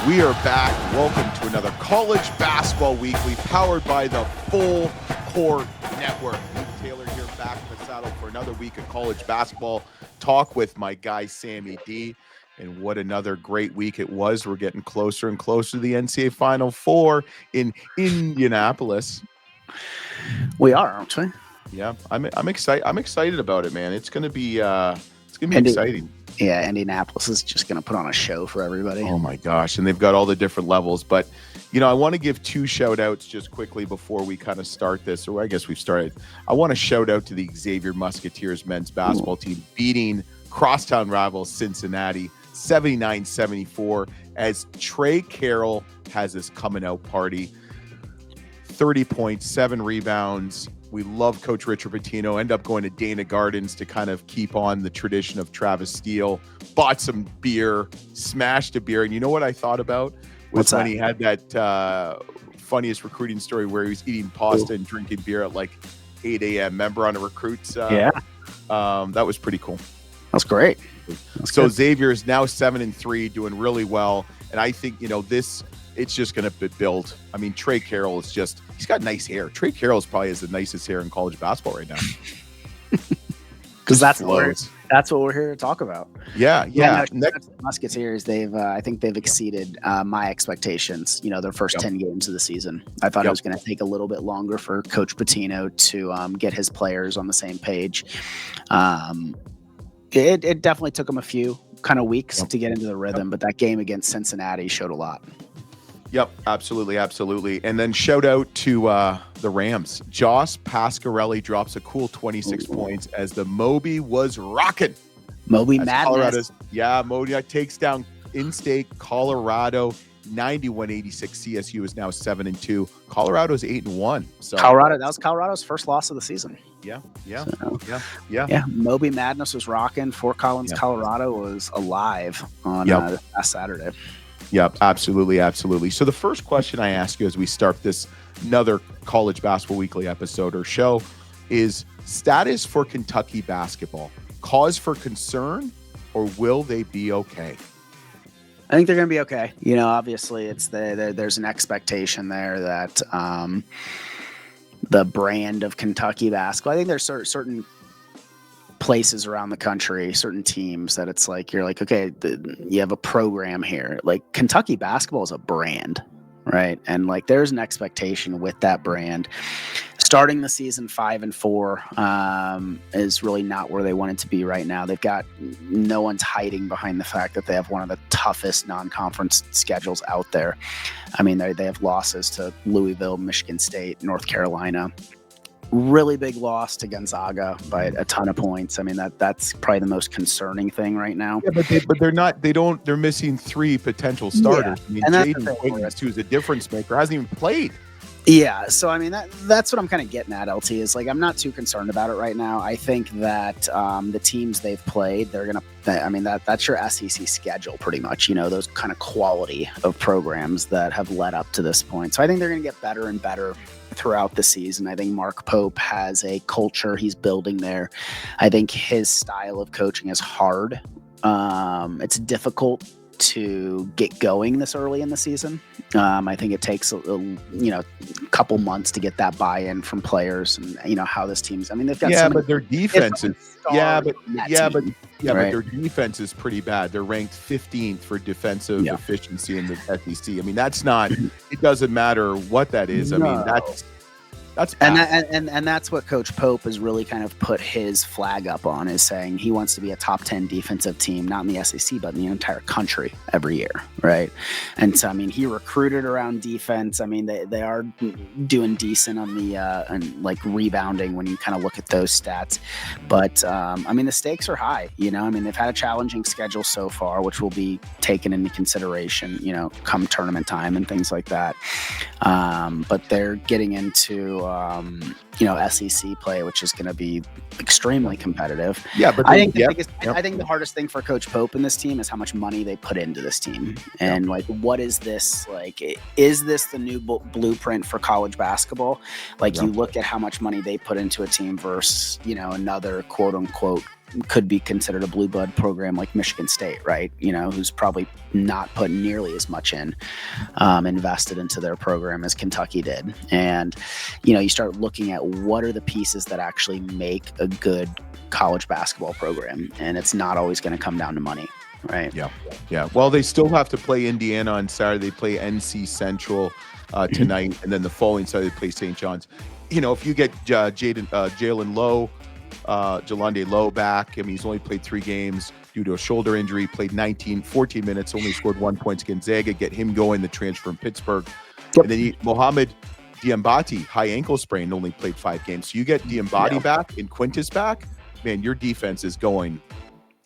We are back. Welcome to another College Basketball Weekly powered by the Full Court Network. Luke Taylor here, back in the saddle for another week of college basketball talk with my guy Sammy D. And what another great week it was. We're getting closer and closer to the NCAA Final Four in Indianapolis. We are, aren't we? Yeah, I'm excited. I'm excited about it, man. It's gonna be exciting. Yeah, Indianapolis is just going to put on a show for everybody. Oh my gosh. And they've got all the different levels. But, I want to give two shout outs just quickly before we kind of start this, or I guess we've started. I want to shout out to the Xavier Musketeers men's basketball team beating crosstown rivals Cincinnati 79-74 as Trey Carroll has his coming out party. 30 points, 7 rebounds. We love Coach Richard Pitino. End up going to Dana Gardens to kind of keep on the tradition of Travis Steele. Bought some beer, smashed a beer. And you know what I thought about? Was when he had that funniest recruiting story where he was eating pasta and drinking beer at like 8 a.m. Remember on a recruit's? That was pretty cool. That's great. So Xavier is now 7-3, doing really well. And I think, it's just going to build. I mean, Trey Carroll is he's got nice hair. Trey Carroll probably has the nicest hair in college basketball right now. Because that's what we're here to talk about. Yeah. No, Musketeers, I think they've exceeded my expectations. Their first 10 games of the season. I thought it was going to take a little bit longer for Coach Pitino to get his players on the same page. It definitely took him a few kind of weeks to get into the rhythm, but that game against Cincinnati showed a lot. Yep, absolutely. And then shout out to the Rams. Josh Pasquarelli drops a cool 26 points as the Moby was rocking. Moby madness. Moby takes down in-state Colorado 91-86. CSU is now 7-2. Colorado's 8-1. So that was Colorado's first loss of the season. Yeah. Moby madness was rocking. Fort Collins, Colorado was alive on last Saturday. Yep, absolutely. So the first question I ask you as we start this another College Basketball Weekly episode or show is status for Kentucky basketball. Cause for concern, or will they be okay? I think they're going to be okay. Obviously there's an expectation there that the brand of Kentucky basketball, I think there's certain places around the country, certain teams that it's like, you're like, okay, you have a program here. Like Kentucky basketball is a brand, right? And like there's an expectation with that brand. Starting the season 5-4 is really not where they want it to be right now. They've got no one's hiding behind the fact that they have one of the toughest non-conference schedules out there. I mean, they have losses to Louisville, Michigan State, North Carolina. Really big loss to Gonzaga by a ton of points. I mean, that's probably the most concerning thing right now. Yeah, but they're missing 3 potential starters. Yeah. I mean, Jaden Wiggins, who's a difference maker, hasn't even played. Yeah, so I mean that's what I'm kind of getting at. LT is like I'm not too concerned about it right now. I think that the teams they've played, they're gonna. I mean that's your SEC schedule pretty much. Those kind of quality of programs that have led up to this point. So I think they're gonna get better and better throughout the season. I think Mark Pope has a culture he's building there. I think his style of coaching is hard. It's difficult to get going this early in the season. I think it takes a couple months to get that buy-in from players and how this team's. I mean, they've got but their defense is but their defense is pretty bad. They're ranked 15th for defensive efficiency in the SEC. I mean, that's not. It doesn't matter what that is. I mean, that's bad. And that's what Coach Pope has really kind of put his flag up on, is saying he wants to be a top 10 defensive team, not in the SEC, but in the entire country every year, right? And so, I mean, he recruited around defense. I mean, they are doing decent on the and like rebounding when you kind of look at those stats. But, I mean, the stakes are high, I mean, they've had a challenging schedule so far, which will be taken into consideration, come tournament time and things like that. But they're getting into SEC play, which is going to be extremely competitive. Yeah, but I think the hardest thing for Coach Pope and this team is how much money they put into this team, and like, what is this like? Is this the new blueprint for college basketball? Like, you look at how much money they put into a team versus another quote unquote could be considered a blue blood program like Michigan State, right? Who's probably not put nearly as much invested into their program as Kentucky did. And, you start looking at what are the pieces that actually make a good college basketball program. And it's not always going to come down to money, right? Yeah. Well, they still have to play Indiana on Saturday. They play NC Central tonight. And then the following Saturday, they play St. John's. If you get Jalen Lowe, Jelande Lowe back, he's only played 3 games due to a shoulder injury, played 14 minutes, only scored 1 point against Gonzaga, get him going, the transfer from Pittsburgh. Yep. And then Mohamed Diambati, high ankle sprain, only played 5 games. So you get Diambati back and Quintus back, man, your defense is going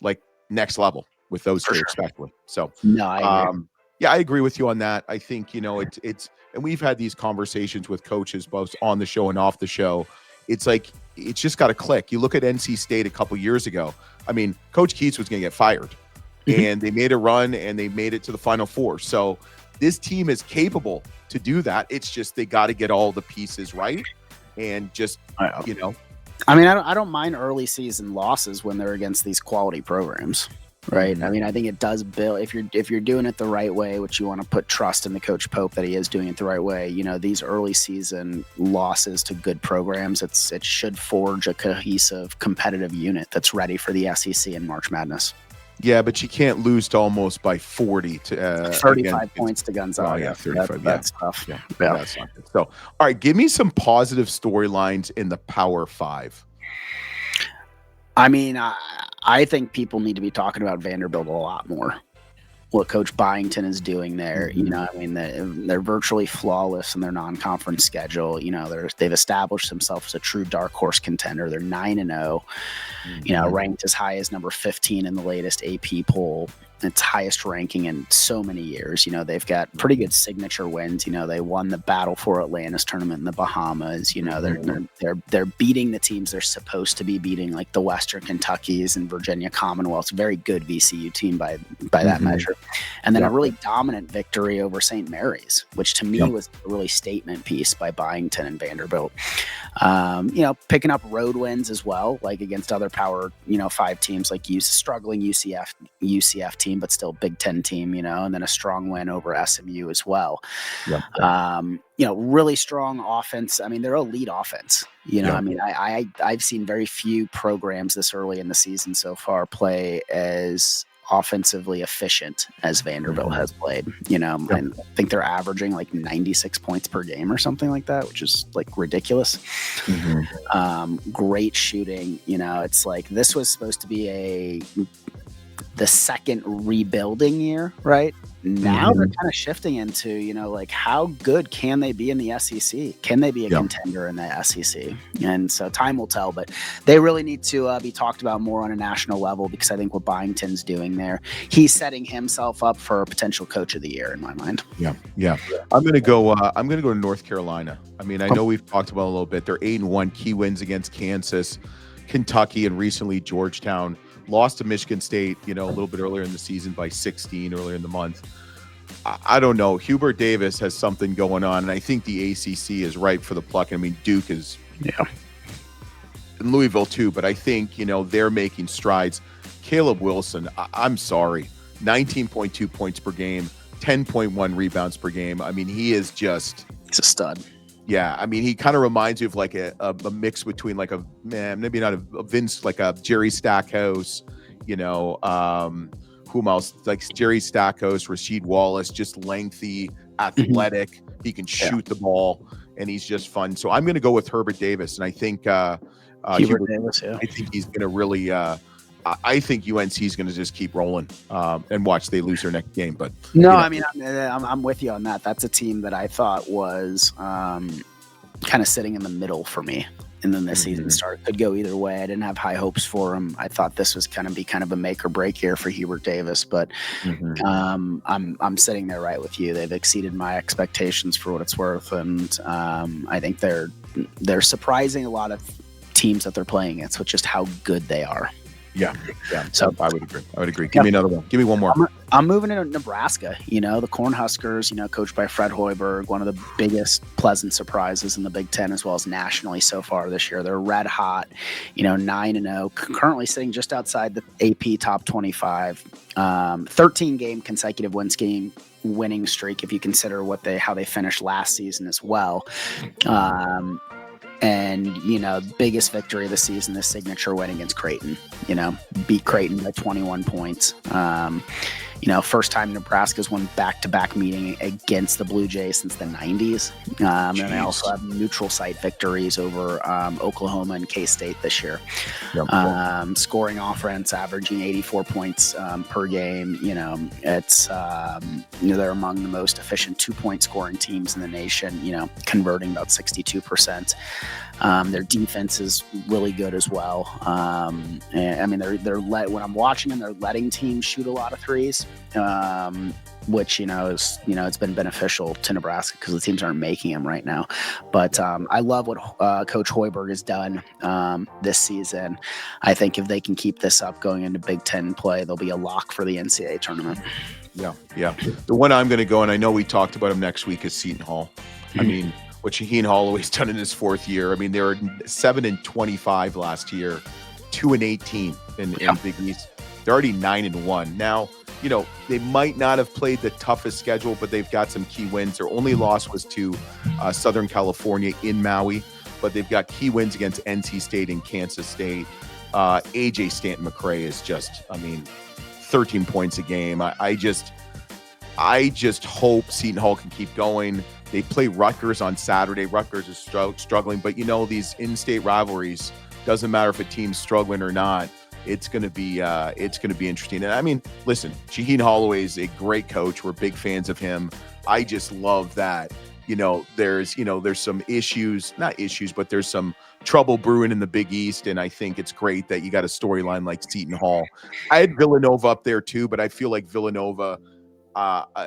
like next level with those two, especially. So, I agree. I agree with you on that. I think, it's and we've had these conversations with coaches both on the show and off the show. It's like, it's just got to click. You look at NC State a couple years ago. Coach Keats was going to get fired, and they made a run and they made it to the Final Four. So this team is capable to do that. It's just they got to get all the pieces right, and just I don't mind early season losses when they're against these quality programs. Right. I think it does build if you're doing it the right way, which you want to put trust in the Coach Pope that he is doing it the right way. These early season losses to good programs, it should forge a cohesive, competitive unit that's ready for the SEC and March Madness. Yeah, but you can't lose to almost by 40 to 35 points to Gonzaga. Oh yeah, 35. That's tough. Yeah, that's not good. So, all right, give me some positive storylines in the Power 5. I think people need to be talking about Vanderbilt a lot more. What Coach Byington is doing there, they're virtually flawless in their non-conference schedule. They've established themselves as a true dark horse contender. They're 9-0, ranked as high as number 15 in the latest AP poll. Its highest ranking in so many years. They've got pretty good signature wins. They won the Battle for Atlantis tournament in the Bahamas. They're beating the teams they're supposed to be beating, like the Western Kentuckys and Virginia Commonwealth's. Very good VCU team by that measure. And then a really dominant victory over St. Mary's, which to me was a really statement piece by Byington and Vanderbilt. Picking up road wins as well, like against other Power 5 teams like struggling UCF team, but still Big Ten team, and then a strong win over SMU as well. Really strong offense. They're elite offense. I've seen very few programs this early in the season so far play as offensively efficient as Vanderbilt has played. I think they're averaging like 96 points per game or something like that, which is like ridiculous. Great shooting. It's like this was supposed to be the second rebuilding year, right? Now they're kind of shifting into, how good can they be in the SEC? Can they be a contender in the SEC? And so time will tell, but they really need to be talked about more on a national level, because I think what Byington's doing there, he's setting himself up for a potential coach of the year in my mind. Yeah. I'm going to go to North Carolina. I know we've talked about it a little bit. They're 8-1, key wins against Kansas, Kentucky, and recently Georgetown. Lost to Michigan State, a little bit earlier in the season by 16 earlier in the month. I don't know. Hubert Davis has something going on, and I think the ACC is ripe for the pluck. Duke is in Louisville too, but I think, they're making strides. Caleb Wilson, I'm sorry, 19.2 points per game, 10.1 rebounds per game. He is just... He's a stud. Yeah, he kind of reminds you of like a mix between like maybe not a Vince, like a Jerry Stackhouse, whom else, like Jerry Stackhouse, Rasheed Wallace, just lengthy, athletic. He can shoot the ball, and he's just fun. So I'm going to go with Herbert Davis, and I think Hubert Davis. I think he's going to really. I think UNC is going to just keep rolling and watch they lose their next game. But no, I'm with you on that. That's a team that I thought was kind of sitting in the middle for me. And then the season started. Could go either way. I didn't have high hopes for him. I thought this was going to be kind of a make or break year for Hubert Davis. But I'm sitting there right with you. They've exceeded my expectations for what it's worth, and I think they're surprising a lot of teams that they're playing against with just how good they are. Yeah. So I would agree. Give me another one. Give me one more. I'm moving into Nebraska. The Cornhuskers, coached by Fred Hoiberg, one of the biggest pleasant surprises in the Big Ten as well as nationally so far this year. They're red hot, 9-0, currently sitting just outside the AP top 25, 13 game consecutive winning streak if you consider how they finished last season as well. And, biggest victory of the season, the signature win against Creighton, beat Creighton by 21 points. First time Nebraska's won back-to-back meeting against the Blue Jays since the 90s. And they also have neutral site victories over Oklahoma and K-State this year. Yep. Scoring offense, averaging 84 points per game. It's they're among the most efficient 2-point scoring teams in the nation, converting about 62%. Their defense is really good as well. They're when I'm watching them, they're letting teams shoot a lot of threes, which it's been beneficial to Nebraska because the teams aren't making them right now. But I love what Coach Hoiberg has done this season. I think if they can keep this up going into Big Ten play, they'll be a lock for the NCAA tournament. Yeah. The one I'm going to go, and I know we talked about him next week, is Seton Hall. I mean, what Shaheen Holloway's done in his fourth year. I mean, they were 7-25 last year, 2-18 in Big East. They're already 9-1 now. They might not have played the toughest schedule, but they've got some key wins. Their only loss was to Southern California in Maui, but they've got key wins against NC State and Kansas State. AJ Stanton-McCray is just, 13 points a game. I just hope Seton Hall can keep going. They play Rutgers on Saturday. Rutgers is struggling, but these in-state rivalries, doesn't matter if a team's struggling or not. It's going to be interesting. And listen, Shaheen Holloway is a great coach. We're big fans of him. I just love that. There's some issues, not issues, but there's some trouble brewing in the Big East. And I think it's great that you got a storyline like Seton Hall. I had Villanova up there too, but I feel like Villanova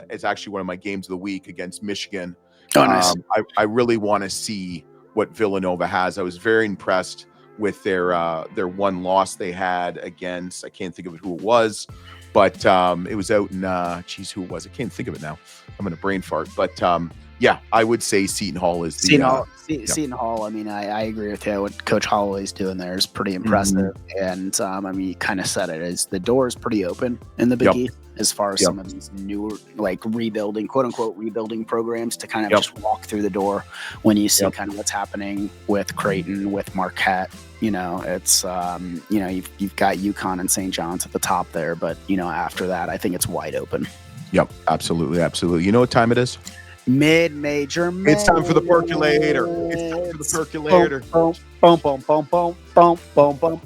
is actually one of my games of the week against Michigan. Oh, nice. I really want to see what Villanova has. I was very impressed with their one loss they had against, I can't think of who it was, but it was out in who was? I can't think of it now. I'm in a brain fart, but I would say Seton Hall is the Seton Hall. I agree with you. What Coach Holloway's doing there is pretty impressive, and you kind of said it, is the door is pretty open in the Big East as far as some of these newer, rebuilding, quote unquote, rebuilding programs to kind of just walk through the door. When you see kind of what's happening with Creighton, with Marquette, it's you've got UConn and St. John's at the top there, but after that, I think it's wide open. Yep, absolutely. You know what time it is? Mid Major Minutes. It's time for the percolator.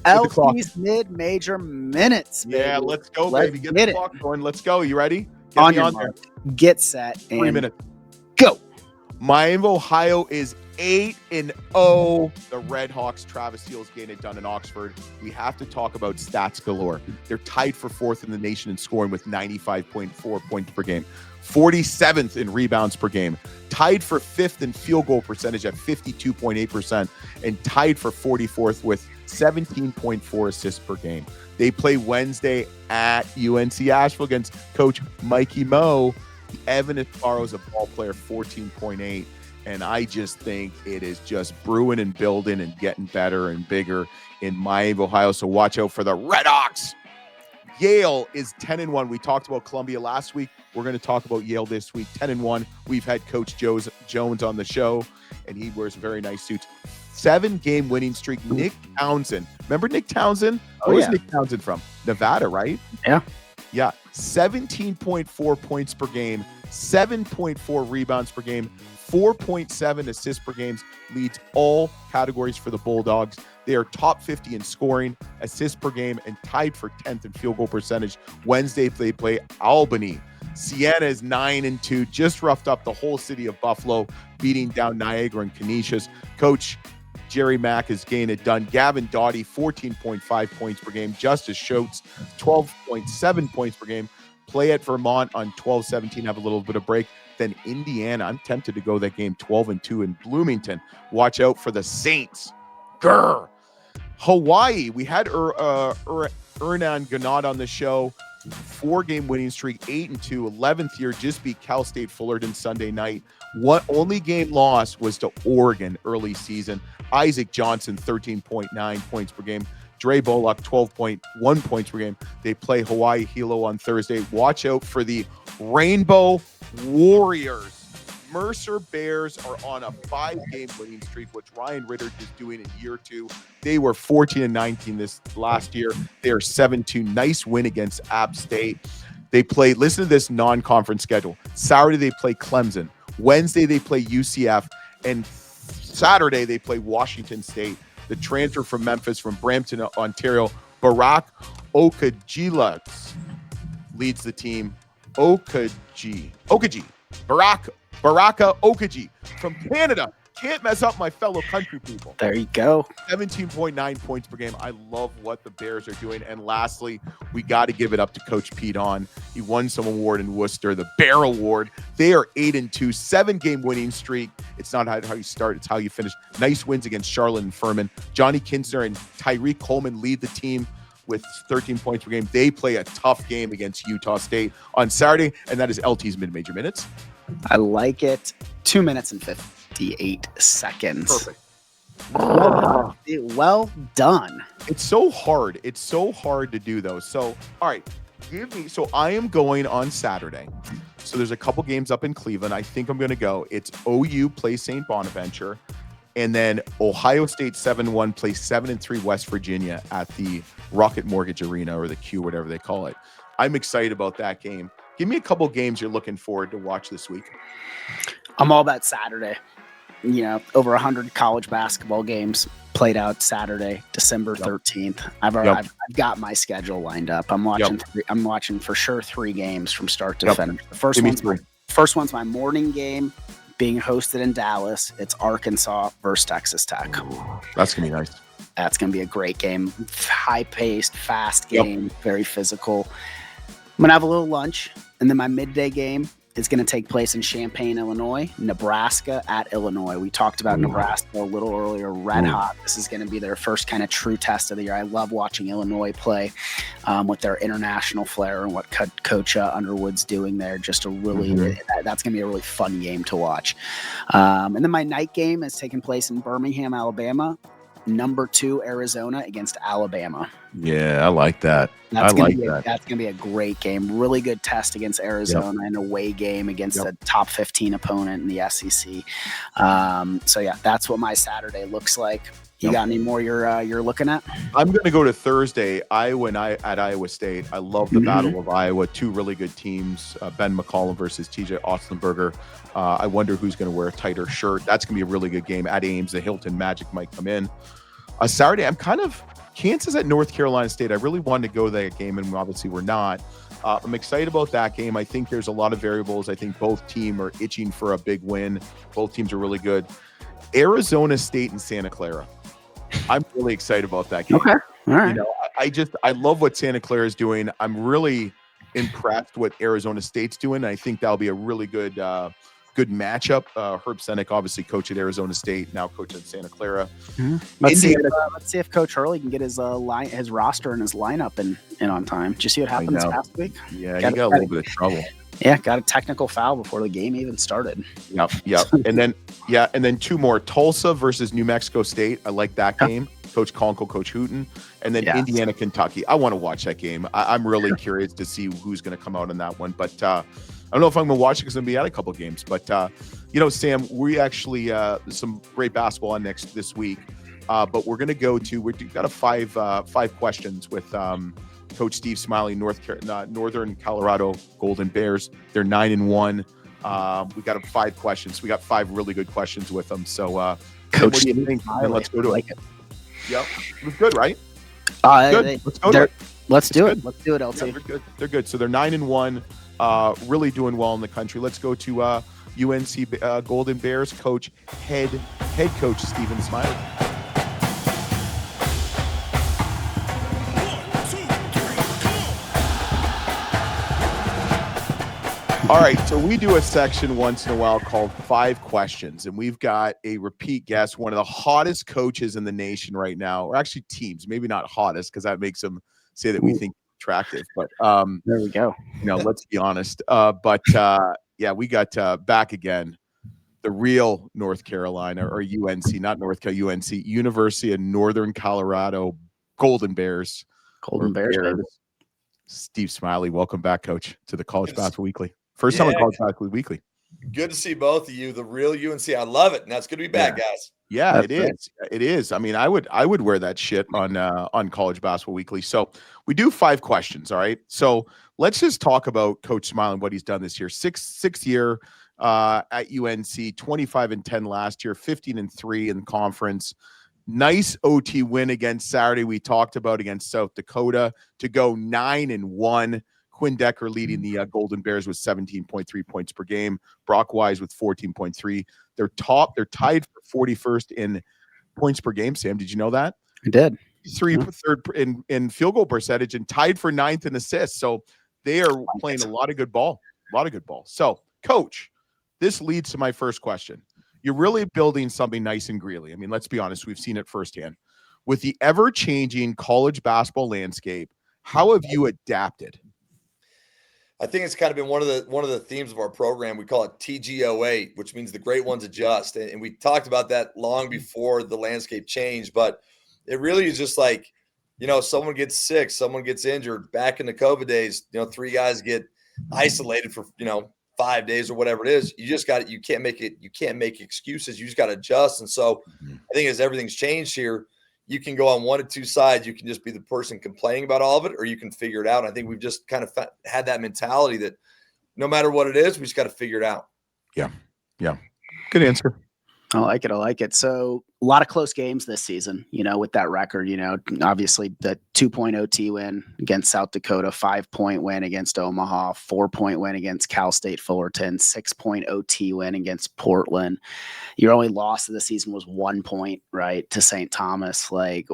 LT's Mid Major Minutes. Baby. Yeah, let's go, baby. Get the clock going. Let's go. You ready? Get on your mark. Get set. 3 minutes. Go. Miami, Ohio is 8-0. The Red Hawks, Travis Steele's getting it done in Oxford. We have to talk about stats galore. They're tied for fourth in the nation in scoring with 95.4 points per game. 47th in rebounds per game, tied for fifth in field goal percentage at 52.8%, and tied for 44th with 17.4 assists per game. They play Wednesday at UNC Asheville against Coach Mikey Moe. Evan Barrow's a ball player, 14.8. And I just think it is just brewing and building and getting better and bigger in Miami, Ohio. So watch out for the Red Hawks. Yale is 10-1. We talked about Columbia last week. We're going to talk about Yale this week. 10-1. We've had Coach Jones on the show, and he wears very nice suits. 7-game winning streak. Nick Townsend. Remember Nick Townsend? Where's Nick Townsend from? Nevada, right? Yeah. 17.4 points per game, 7.4 rebounds per game, 4.7 assists per game, leads all categories for the Bulldogs. They are top 50 in scoring, assists per game, and tied for 10th in field goal percentage. Wednesday, they play Albany. Siena is 9-2, just roughed up the whole city of Buffalo, beating down Niagara and Canisius. Coach Jerry Mack is getting it done. Gavin Doughty, 14.5 points per game. Justice Schultz, 12.7 points per game. Play at Vermont on 12-17, have a little bit of break. Then Indiana, I'm tempted to go that game 12-2 in Bloomington. Watch out for the Saints. Grr. Hawaii, we had Hernan Ganad on the show. 4-game winning streak, 8-2, 11th year, just beat Cal State Fullerton Sunday night. What only game loss was to Oregon early season. Isaac Johnson, 13.9 points per game. Dre Bullock, 12.1 points per game. They play Hawaii Hilo on Thursday. Watch out for the Rainbow Warriors. Mercer Bears are on a 5-game winning streak, which Ryan Ritter is doing in year 2. They were 14-19 this last year. They are 7-2. Nice win against App State. They play, listen to this non-conference schedule. Saturday, they play Clemson. Wednesday, they play UCF. And Saturday, they play Washington State. The transfer from Memphis, from Brampton, Ontario, Barack Okajilas leads the team. Okaji. Baraka Okaji from Canada. Can't mess up my fellow country people. There you go. 17.9 points per game. I love what the Bears are doing. And lastly, we got to give it up to Coach Pete On. He won some award in Worcester, the Bear Award. They are 8-2, 7-game winning streak. It's not how you start, it's how you finish. Nice wins against Charlotte and Furman. Johnny Kinsner and Tyreek Coleman lead the team with 13 points per game. They play a tough game against Utah State on Saturday, and that is LT's Mid-Major Minutes. I like it. 2 minutes and 58 seconds. Perfect. Well done. It's so hard. It's so hard to do those. So, all right, so I am going on Saturday. So there's a couple games up in Cleveland. I think I'm going to go. It's OU plays St. Bonaventure. And then Ohio State 7-1 plays 7-3 West Virginia at the Rocket Mortgage Arena, or the Q, whatever they call it. I'm excited about that game. Give me a couple games you're looking forward to watch this week. I'm all about Saturday. You know, over 100 college basketball games played out Saturday, December 13th. I've got my schedule lined up. I'm watching. I'm watching for sure 3 games from start to finish. The first one's my morning game, being hosted in Dallas. It's Arkansas versus Texas Tech. That's gonna be nice. That's gonna be a great game. High-paced, fast game, very physical. I'm going to have a little lunch, and then my midday game is going to take place in Champaign, Illinois, Nebraska at Illinois. We talked about Nebraska a little earlier, red hot. This is going to be their first kind of true test of the year. I love watching Illinois play with their international flair and what Coach Underwood's doing there. Just a really, that's going to be a really fun game to watch. And then my night game is taking place in Birmingham, Alabama. Number 2 Arizona against Alabama. Yeah, I like that. That's going to be a great game. Really good test against Arizona, an away game against a top 15 opponent in the SEC. So yeah, that's what my Saturday looks like. You got any more you're looking at? I'm going to go to Thursday, Iowa at Iowa State. I love the Battle of Iowa. 2 really good teams. Ben McCollum versus TJ Otzenberger. I wonder who's going to wear a tighter shirt. That's going to be a really good game. At Ames, the Hilton Magic might come in. Saturday, I'm kind of Kansas at North Carolina State. I really wanted to go to that game, and obviously we're not. I'm excited about that game. I think there's a lot of variables. I think both teams are itching for a big win. Both teams are really good. Arizona State and Santa Clara. I'm really excited about that game. Okay. All right. You know, I love what Santa Clara is doing. I'm really impressed what Arizona State's doing. I think that'll be a really good matchup. Herb Senick, obviously coach at Arizona State, now coach at Santa Clara. Let's see if Coach Hurley can get his roster and his lineup in on time. Did you see what happened this past week? Yeah, he got a little bit of trouble. Yeah, got a technical foul before the game even started. Yep. and then 2 more. Tulsa versus New Mexico State. I like that game. Coach Conkle, Coach Hooten. And then Indiana, Kentucky. I want to watch that game. I'm really curious to see who's going to come out in that one. But I don't know if I'm going to watch it because I'm going to be at a couple games. But, Sam, we actually some great basketball on this week. But we're going to go to – we've got a five questions with Coach Steve Smiley, Northern Colorado Golden Bears. They're 9-1. We got 5 questions. We got 5 really good questions with them. So, Coach, what do you think? Let's go to it. Yep. It was good, right? Good. Let's go to it. Let's do it. Let's do it, LT. Yeah, they're good. So they're 9-1, really doing well in the country. Let's go to UNC Golden Bears coach, head coach Stephen Smiley. All right, so we do a section once in a while called 5 Questions, and we've got a repeat guest, one of the hottest coaches in the nation right now, or actually teams, maybe not hottest because that makes him say that we think attractive. But there we go. Let's be honest. Yeah, we got back again. The real North Carolina, or UNC, not North Carolina, UNC, University of Northern Colorado Golden Bears. Golden Bears. Steve Smiley, welcome back, Coach, to the College Basketball Weekly. First time on College Basketball Weekly. Good to see both of you. The real UNC. I love it. And that's good to be back, guys. Yeah, it is. It is. I mean, I would wear that shit on College Basketball Weekly. So we do 5 questions. All right. So let's just talk about Coach Smiley and what he's done this year. Sixth year at UNC, 25-10 last year, 15-3 in conference. Nice OT win against Saturday. We talked about against South Dakota to go 9-1. Quinn Decker leading the Golden Bears with 17.3 points per game. Brock Wise with 14.3. They're tied for 41st in points per game. Sam, did you know that? I did. Third in field goal percentage and tied for 9th in assists. So they are playing a lot of good ball. So, Coach, this leads to my first question. You're really building something nice in Greeley. I mean, let's be honest. We've seen it firsthand. With the ever-changing college basketball landscape, how have you adapted? I think it's kind of been one of the themes of our program. We call it TGO8, which means the great ones adjust. And we talked about that long before the landscape changed. But it really is just like, someone gets sick, someone gets injured. Back in the COVID days, 3 guys get isolated for 5 days or whatever it is. You can't make excuses. You just got to adjust. And so I think as everything's changed here, you can go on one of two sides. You can just be the person complaining about all of it, or you can figure it out. And I think we've just kind of had that mentality that no matter what it is, we just got to figure it out. Yeah. Good answer. I like it. So a lot of close games this season, with that record, obviously the 2-point OT win against South Dakota, 5-point win against Omaha, 4-point win against Cal State Fullerton, 6-point OT win against Portland. Your only loss of the season was 1 point, right, to St. Thomas. Like,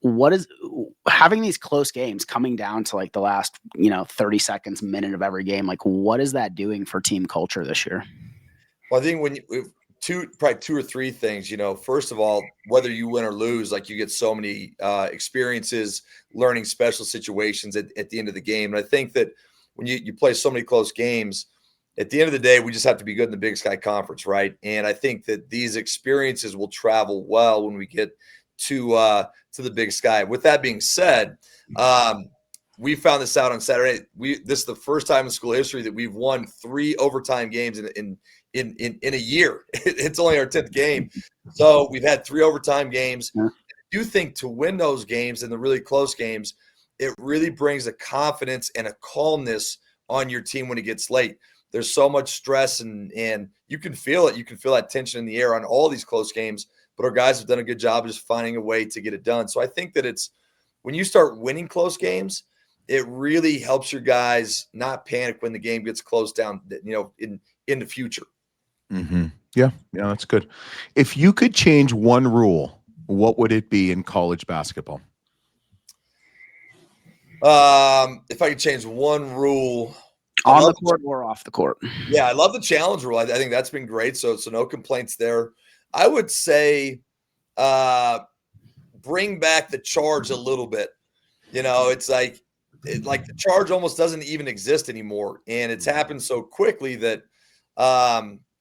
what is having these close games coming down to like the last, 30 seconds, minute of every game? Like, what is that doing for team culture this year? Well, I think probably 2 or 3 things. First of all, whether you win or lose, like you get so many experiences, learning special situations at the end of the game. And I think that when you play so many close games, at the end of the day, we just have to be good in the Big Sky Conference, right? And I think that these experiences will travel well when we get to the Big Sky. With that being said, we found this out on Saturday. This is the first time in school history that we've won 3 overtime games in a year. It's only our 10th game. So we've had 3 overtime games. I do think to win those games and the really close games, it really brings a confidence and a calmness on your team when it gets late. There's so much stress and you can feel it. You can feel that tension in the air on all these close games, but our guys have done a good job of just finding a way to get it done. So I think that it's when you start winning close games, it really helps your guys not panic when the game gets closed down, in the future. Mm-hmm. Yeah, that's good. If you could change one rule, what would it be in college basketball? If I could change one rule on the court or off the court. Yeah, I love the challenge rule. I think that's been great. So no complaints there. I would say bring back the charge a little bit. It's like the charge almost doesn't even exist anymore. And it's happened so quickly that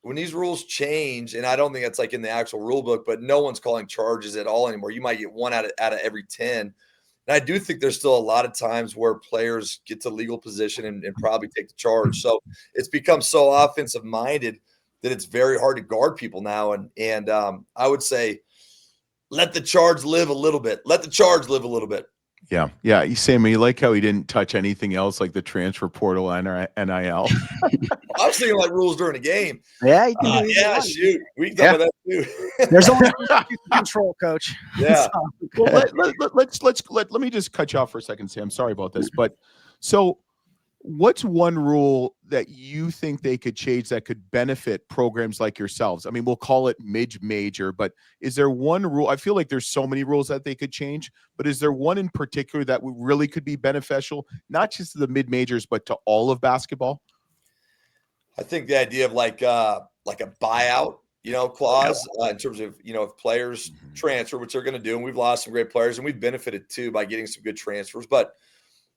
when these rules change, and I don't think it's like in the actual rule book, but no one's calling charges at all anymore. You might get 1 out of every 10. And I do think there's still a lot of times where players get to legal position and probably take the charge. So it's become so offensive minded that it's very hard to guard people now. And I would say, let the charge live a little bit. Yeah. You like how he didn't touch anything else like the transfer portal and NIL. I was thinking like rules during the game. Yeah, you can do shoot. We can talk about that too. There's only control, Coach. Yeah. Well, let me just cut you off for a second, Sam. Sorry about this, but so what's one rule that you think they could change that could benefit programs like yourselves? I mean, we'll call it Mid Major, but is there one rule? I feel like there's so many rules that they could change, but is there one in particular that really could be beneficial, not just to the Mid Majors, but to all of basketball? I think the idea of like a buyout clause in terms of, if players transfer, which they're going to do. And we've lost some great players and we've benefited too by getting some good transfers. But,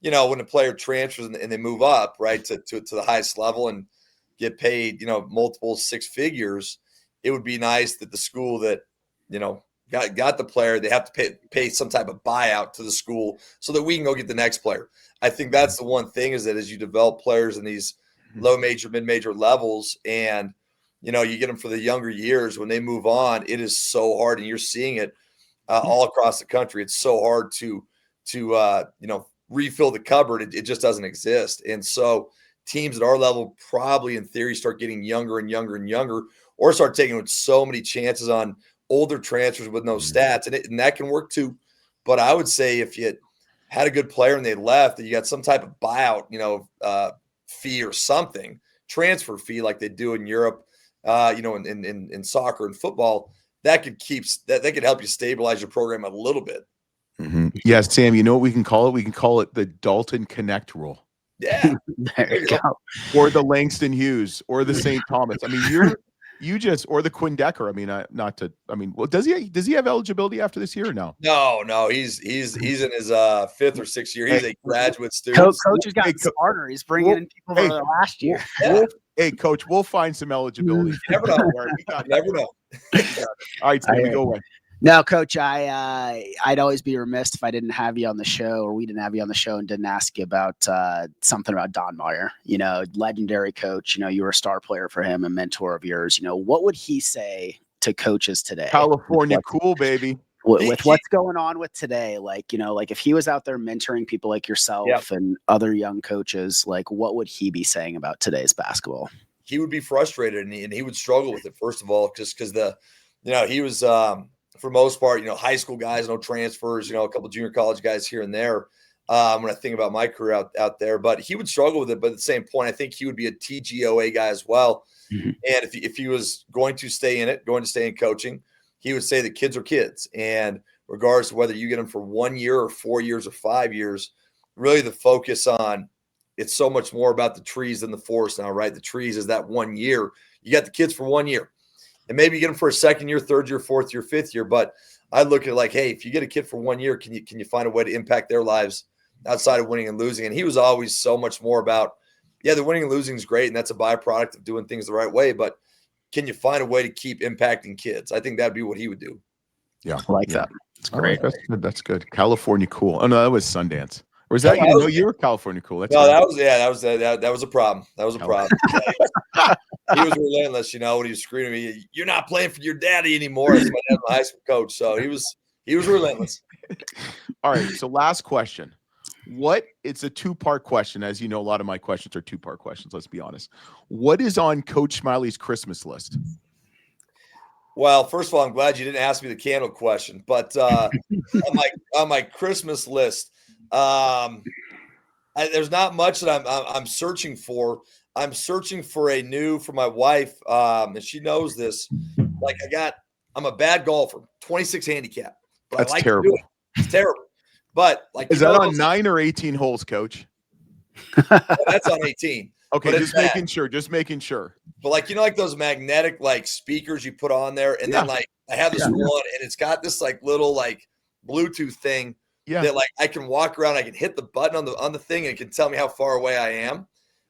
when a player transfers and they move up, right, to the highest level and get paid, multiple six figures, it would be nice that the school that, got the player, they have to pay some type of buyout to the school so that we can go get the next player. I think that's the one thing, is that as you develop players in these low major, mid major levels, and you get them for the younger years, when they move on, it is so hard, and you're seeing it all across the country. It's so hard to refill the cupboard. It just doesn't exist. And so teams at our level probably in theory start getting younger and younger and younger, or start taking so many chances on older transfers with no stats. And that can work too. But I would say if you had a good player and they left, that you got some type of buyout, fee or something, transfer fee like they do in Europe, in soccer and football, that could help you stabilize your program a little bit. Mm-hmm. Yeah, Sam, you know what we can call it? We can call it the Dalton Connect rule. Yeah. There you go. Or the Langston Hughes, or the St. Thomas. I mean, or the Quinn Decker. I mean, well, does he have eligibility after this year or no? No, he's in his fifth or sixth year. He's a graduate student. Coach has gotten smarter. He's bringing in people from the last year. Hey, Coach, we'll find some eligibility. You never know. Never know. All right, Sammy, go away. No, Coach, I'd always be remiss if I didn't have you on the show, or we didn't have you on the show and didn't ask you about something about Don Meyer. Legendary coach. You were a star player for him, a mentor of yours. What would he say to coaches today? California cool, baby. With what's going on with today, like if he was out there mentoring people like yourself and other young coaches, like what would he be saying about today's basketball? He would be frustrated and he would struggle with it, first of all, just because he was for most part, high school guys, no transfers, a couple of junior college guys here and there. When I think about my career out there, but he would struggle with it. But at the same point, I think he would be a TGOA guy as well. Mm-hmm. And if he was going to stay in coaching, he would say that kids are kids. And regardless of whether you get them for 1 year or 4 years or 5 years, really the focus on it's so much more about the trees than the forest now, right? The trees is that 1 year. You got the kids for 1 year. And maybe you get them for a second year, third year, fourth year, fifth year. But I look at it like, hey, if you get a kid for 1 year, can you find a way to impact their lives outside of winning and losing? And he was always so much more about, the winning and losing is great, and that's a byproduct of doing things the right way. But can you find a way to keep impacting kids? I think that'd be what he would do. Yeah, I like that. It's great. Right, that's good. California cool. Oh no, that was Sundance. Or is that you were California cool? That's no, that was a problem. That was a problem. He was relentless, when he was screaming at me, "You're not playing for your daddy anymore." That's my dad, my high school coach. So he was relentless. All right. So last question. It's a two-part question. As you know, a lot of my questions are two-part questions. Let's be honest. What is on Coach Smiley's Christmas list? Well, first of all, I'm glad you didn't ask me the candle question, but on my Christmas list, there's not much that I'm searching for. I'm searching for for my wife, and she knows this. Like I'm a bad golfer, 26 handicap. But that's I like terrible. To do it. It's terrible. But is that on 9 or 18 holes, Coach? That's on 18. Okay, just making sure. But like those magnetic speakers you put on there, and then I have this one, and it's got this little Bluetooth thing that I can walk around, I can hit the button on the thing, and it can tell me how far away I am,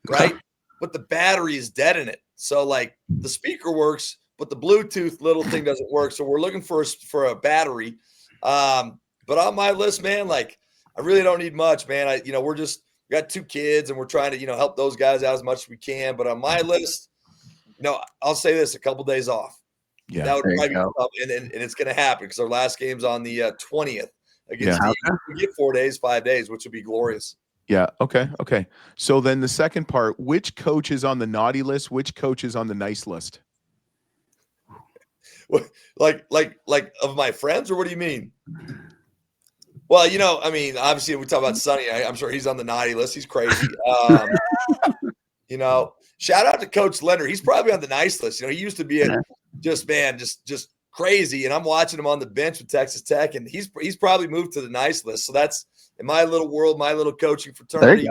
right? But the battery is dead in it, so the speaker works, but the Bluetooth little thing doesn't work. So we're looking for a battery. But on my list, man, I really don't need much, man. We got 2 kids and we're trying to, help those guys out as much as we can. But on my list, I'll say this, a couple days off. Yeah. That would probably be tough, and it's going to happen because our last game's on the 20th against the Eagles. We get 4 days, 5 days, which would be glorious. Yeah. Okay. So then the second part, which coach is on the naughty list? Which coach is on the nice list? Like of my friends, or what do you mean? Well, obviously we talk about Sonny. I'm sure he's on the naughty list. He's crazy. Shout out to Coach Leonard. He's probably on the nice list. He used to be just crazy. And I'm watching him on the bench with Texas Tech, and he's probably moved to the nice list. So that's in my little world, my little coaching fraternity.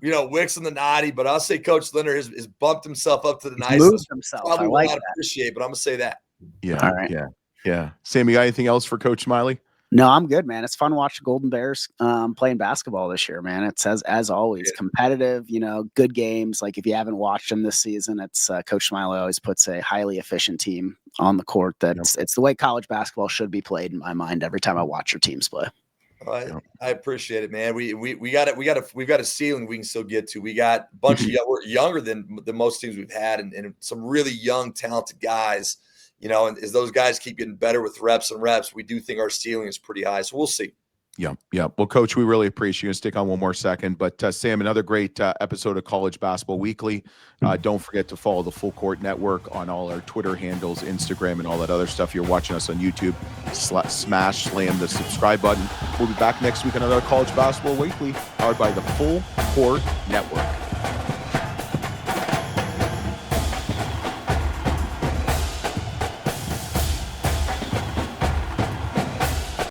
Wicks and the naughty, but I'll say Coach Linder has bumped himself up to the nice. Moved himself. Probably I will like not that. appreciate, but I'm gonna say that. Yeah. All right. Yeah. Sam, you got anything else for Coach Smiley? No, I'm good, man. It's fun to watch the Golden Bears playing basketball this year, man. It's as always competitive. Good games. Like if you haven't watched them this season, it's Coach Smiley always puts a highly efficient team on the court. It's the way college basketball should be played in my mind. Every time I watch your teams play. I appreciate it, man. We've got a ceiling we can still get to. We got a bunch of we're younger than most teams we've had, and some really young, talented guys. And as those guys keep getting better with reps, we do think our ceiling is pretty high. So we'll see. Yeah. Well, Coach, we really appreciate you. Stick on one more second. But Sam, another great episode of College Basketball Weekly. Don't forget to follow the Full Court Network on all our Twitter handles, Instagram, and all that other stuff. You're watching us on YouTube. Slam the subscribe button. We'll be back next week on another College Basketball Weekly, powered by the Full Court Network.